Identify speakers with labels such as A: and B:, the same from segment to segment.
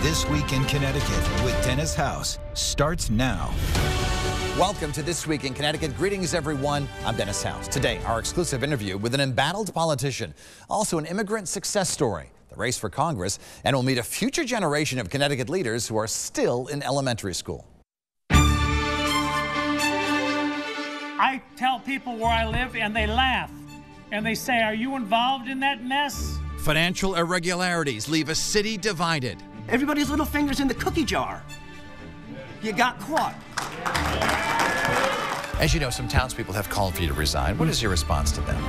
A: This Week in Connecticut with Dennis House starts now.
B: Welcome to This Week in Connecticut. Greetings, everyone. I'm Dennis House. Today, our exclusive interview with an embattled politician, also an immigrant success story, the race for Congress, and we'll meet a future generation of Connecticut leaders who are still in elementary school.
C: I tell people where I live and they laugh and they say, "Are you involved in that mess?"
B: Financial irregularities leave a city divided.
D: Everybody's little fingers in the cookie jar. You got caught.
B: As you know, some townspeople have called for you to resign. What is your response to them?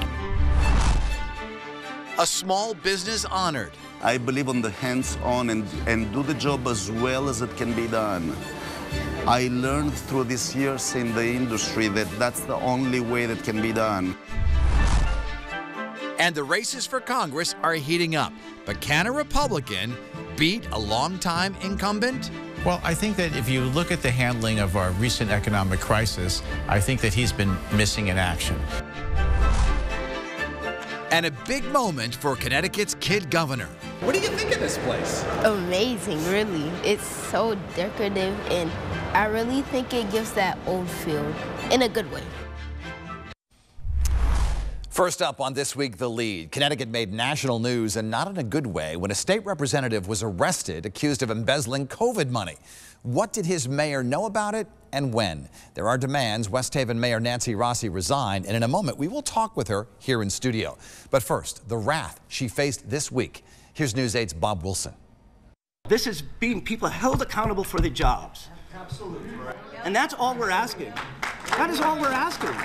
B: A small business honored.
E: I believe on the hands-on and do the job as well as it can be done. I learned through these years in the industry that that's the only way that can be done.
B: And the races for Congress are heating up. But can a Republican beat a longtime incumbent?
F: Well, I think that if you look at the handling of our recent economic crisis, I think that he's been missing in action.
B: And a big moment for Connecticut's kid governor. What do you think of this place?
G: Amazing, really. It's so decorative, and I really think it gives that old feel in a good way.
B: First up on This Week, The Lead. Connecticut made national news, and not in a good way, when a state representative was arrested accused of embezzling COVID money. What did his mayor know about it, and when? There are demands West Haven Mayor Nancy Rossi resign, and in a moment we will talk with her here in studio. But first, the wrath she faced this week. Here's News 8's Bob Wilson.
D: This is being people held accountable for their jobs. Absolutely. And that's all we're asking. That is all we're asking.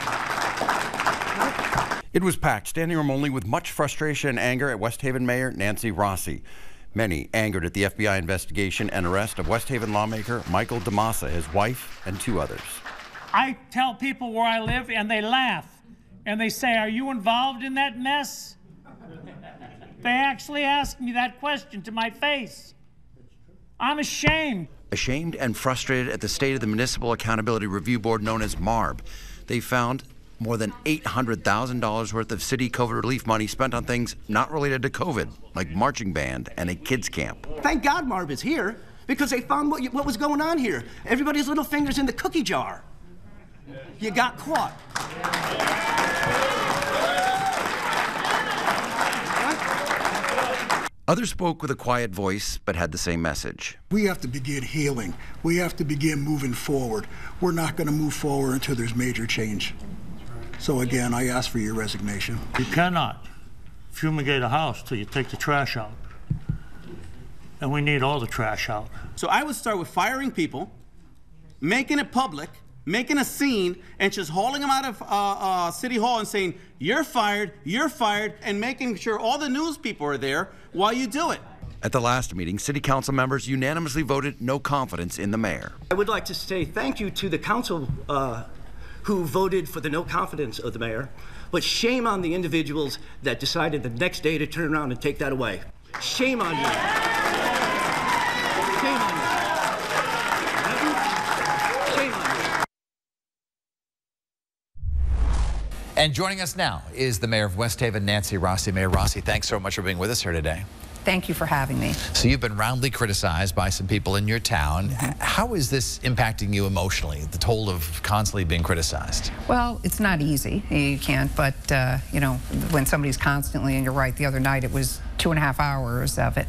H: It was packed, standing room only, with much frustration and anger at West Haven Mayor Nancy Rossi. Many angered at the FBI investigation and arrest of West Haven lawmaker Michael DeMassa, his wife, and two others.
C: I tell people where I live and they laugh and they say, "Are you involved in that mess?" They actually ask me that question to my face. I'm ashamed.
H: Ashamed and frustrated at the state of the Municipal Accountability Review Board, known as MARB. They found more than $800,000 worth of city COVID relief money spent on things not related to COVID, like marching band and a kids camp.
D: Thank God Marb is here, because they found what was going on here. Everybody's little fingers in the cookie jar. You got caught.
H: Others spoke with a quiet voice, but had the same message.
I: We have to begin healing. We have to begin moving forward. We're not going to move forward until there's major change. So again, I ask for your resignation.
C: You cannot fumigate a house till you take the trash out. And we need all the trash out.
D: So I would start with firing people, making it public, making a scene, and just hauling them out of City Hall and saying, you're fired, and making sure all the news people are there while you do it.
H: At the last meeting, City Council members unanimously voted no confidence in the mayor.
D: I would like to say thank you to the council who voted for the no confidence of the mayor, but shame on the individuals that decided the next day to turn around and take that away. Shame on you. Shame on you. Shame on you.
B: And joining us now is the mayor of West Haven, Nancy Rossi. Mayor Rossi, thanks so much for being with us here today.
J: Thank you for having me.
B: So you've been roundly criticized by some people in your town. How is this impacting you emotionally, the toll of constantly being criticized?
J: Well, it's not easy. You can't, but you know, when somebody's constantly, and you're right, the other night it was 2.5 hours of it.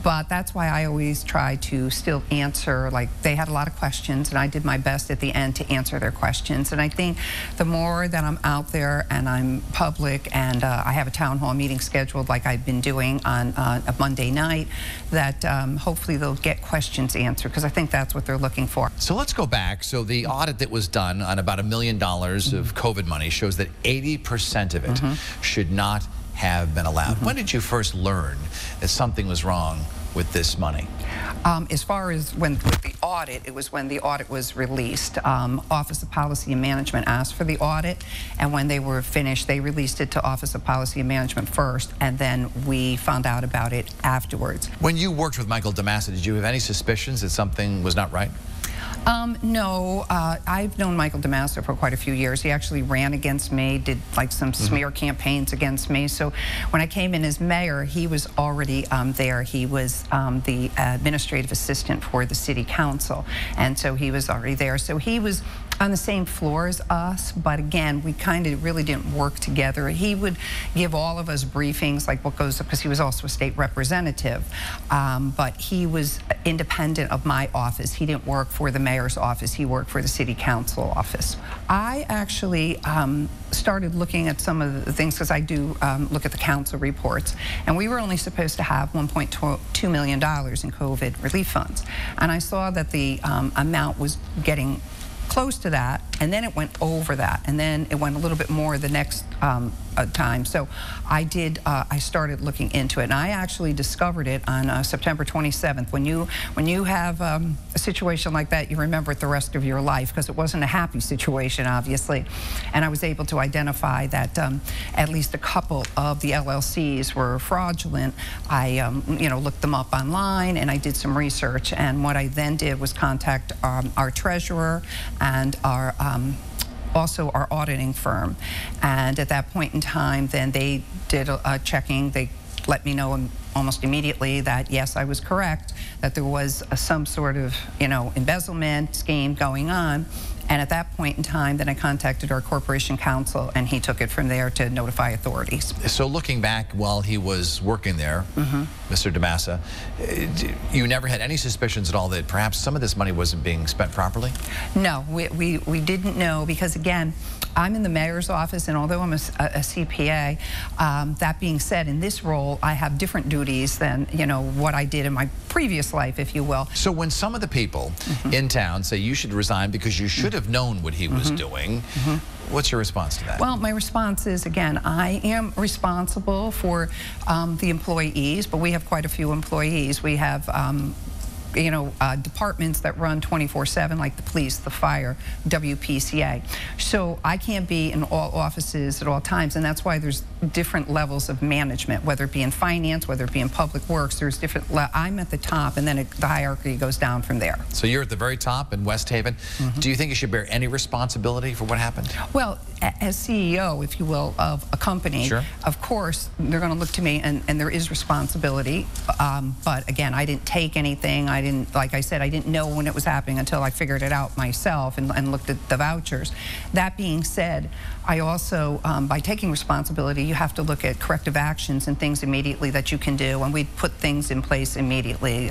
J: But that's why I always try to still answer. Like, they had a lot of questions, and I did my best at the end to answer their questions. And I think the more that I'm out there and I'm public, and I have a town hall meeting scheduled like I've been doing on a Monday night, that hopefully they'll get questions answered, because I think that's what they're looking for.
B: So let's go back. So the audit that was done on about $1 million of COVID money shows that 80% of it should not have been allowed. When did you first learn that something was wrong with this money?
J: As far as with the audit, it was when the audit was released. Office of Policy and Management asked for the audit, and when they were finished, they released it to Office of Policy and Management first, and then we found out about it afterwards.
B: When you worked with Michael DeMassa, did you have any suspicions that something was not right?
J: No, I've known Michael DeMassa for quite a few years. He actually ran against me, did like some smear campaigns against me. So when I came in as mayor, he was already there. He was the administrative assistant for the city council, and so he was already there. So he was on the same floor as us, but again, we kind of really didn't work together. He would give all of us briefings, like what goes, because he was also a state representative, but he was independent of my office. He didn't work for the mayor's office. He worked for the city council office. I actually started looking at some of the things, because I do look at the council reports, and we were only supposed to have $1.2 million in COVID relief funds, and I saw that the amount was getting close to that, and then it went over that, and then it went a little bit more the next time. So I started looking into it, and I actually discovered it on September 27th. When you have a situation like that, you remember it the rest of your life, because it wasn't a happy situation, obviously. And I was able to identify that at least a couple of the LLCs were fraudulent. I looked them up online, and I did some research, and what I then did was contact our treasurer and also our auditing firm, and at that point in time, then they did a checking. They let me know almost immediately that yes, I was correct, that there was some sort of embezzlement scheme going on. And at that point in time, then I contacted our corporation counsel, and he took it from there to notify authorities.
B: So looking back while he was working there, Mr. DeMassa, you never had any suspicions at all that perhaps some of this money wasn't being spent properly?
J: No, we didn't know, because again, I'm in the mayor's office, and although I'm a CPA, that being said, in this role, I have different duties than what I did in my previous life, if you will.
B: So when some of the people in town say you should resign because you should have known what he was doing, what's your response to that?
J: Well, my response is, again, I am responsible for the employees, but we have quite a few employees. We have departments that run 24/7, like the police, the fire, WPCA. So I can't be in all offices at all times, and that's why there's different levels of management, whether it be in finance, whether it be in public works. There's different. I'm at the top, and then the hierarchy goes down from there.
B: So you're at the very top in West Haven. Do you think you should bear any responsibility for what happened?
J: Well, as CEO, if you will, of a company, of course, they're going to look to me, and there is responsibility. But again, I didn't take anything. I didn't, like I said, I didn't know when it was happening until I figured it out myself and looked at the vouchers. That being said, I also, by taking responsibility, you have to look at corrective actions and things immediately that you can do, and we put things in place immediately,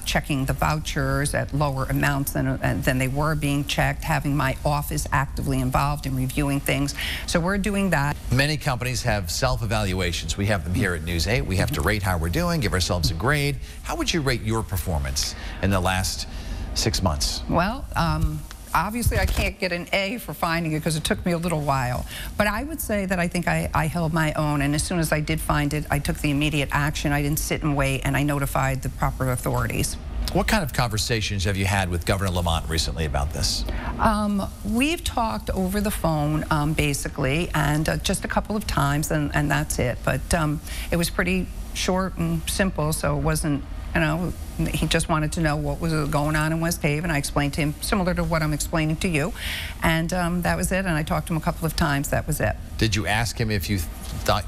J: checking the vouchers at lower amounts than they were being checked, having my office actively involved in reviewing things. So we're doing that.
B: Many companies have self-evaluations. We have them here at News 8. We have to rate how we're doing, give ourselves a grade. How would you rate your performance in the last 6 months?
J: Well, obviously I can't get an A for finding it because it took me a little while. But I would say that I think I held my own, and as soon as I did find it, I took the immediate action. I didn't sit and wait, and I notified the proper authorities.
B: What kind of conversations have you had with Governor Lamont recently about this?
J: We've talked over the phone, basically, and just a couple of times, and that's it. But it was pretty short and simple, so it wasn't, he just wanted to know what was going on in West Haven. I explained to him, similar to what I'm explaining to you, and that was it, and I talked to him a couple of times. That was it. Did you ask him if you thought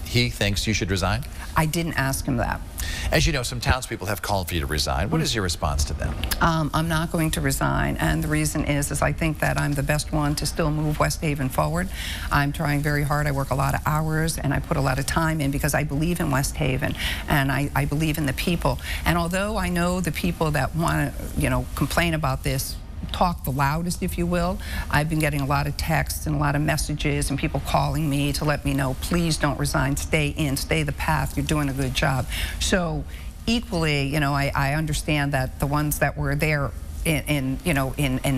J: he thinks you should resign? I didn't ask him that.
B: As you know, some townspeople have called for you to resign. What is your response to them?
J: I'm not going to resign, and the reason is I think that I'm the best one to still move West Haven forward. I'm trying very hard. I work a lot of hours, and I put a lot of time in because I believe in West Haven, and I believe in the people. And although I know the people that want to, complain about this talk the loudest, if you will, I've been getting a lot of texts and a lot of messages and people calling me to let me know, please don't resign, stay in, stay the path, you're doing a good job. So equally, I understand that the ones that were there in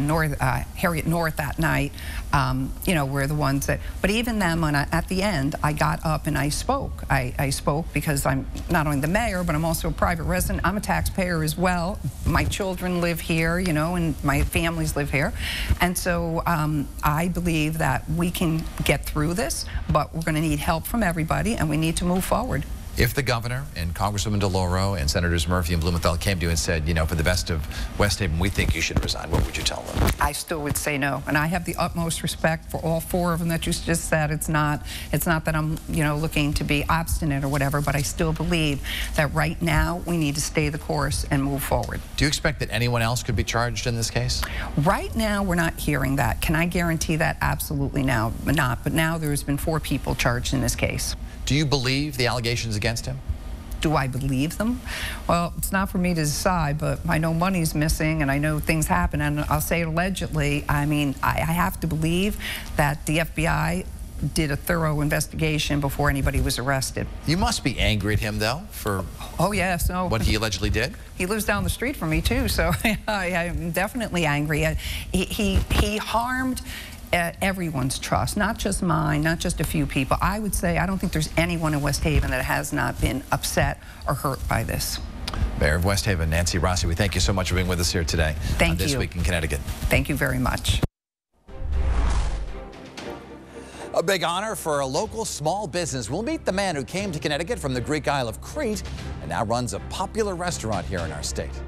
J: North, Harriet North that night, were the ones that, but even then, at the end, I got up and I spoke. I spoke because I'm not only the mayor, but I'm also a private resident. I'm a taxpayer as well. My children live here, and my families live here. And so I believe that we can get through this, but we're going to need help from everybody, and we need to move forward.
B: If the governor and Congresswoman DeLauro and Senators Murphy and Blumenthal came to you and said, you know, for the best of West Haven, we think you should resign, what would you tell them?
J: I still would say no, and I have the utmost respect for all four of them that you just said. It's not that I'm, you know, looking to be obstinate or whatever, but I still believe that right now we need to stay the course and move forward.
B: Do you expect that anyone else could be charged in this case?
J: Right now, we're not hearing that. Can I guarantee that? Absolutely not. But now there's been 4 people charged in this case.
B: Do you believe the allegations against him?
J: Do I believe them? Well, it's not for me to decide, but I know money's missing and I know things happen, and I'll say allegedly. I mean, I have to believe that the FBI did a thorough investigation before anybody was arrested.
B: You must be angry at him, though, for
J: yes, no.
B: What he allegedly did?
J: He lives down the street from me, too, so I'm definitely angry. He harmed everyone's trust, not just mine, not just a few people. I would say I don't think there's anyone in West Haven that has not been upset or hurt by this.
B: Mayor of West Haven, Nancy Rossi, we thank you so much for being with us here today.
J: Thank you.
B: This Week in Connecticut.
J: Thank you very much.
B: A big honor for a local small business. We'll meet the man who came to Connecticut from the Greek Isle of Crete and now runs a popular restaurant here in our state.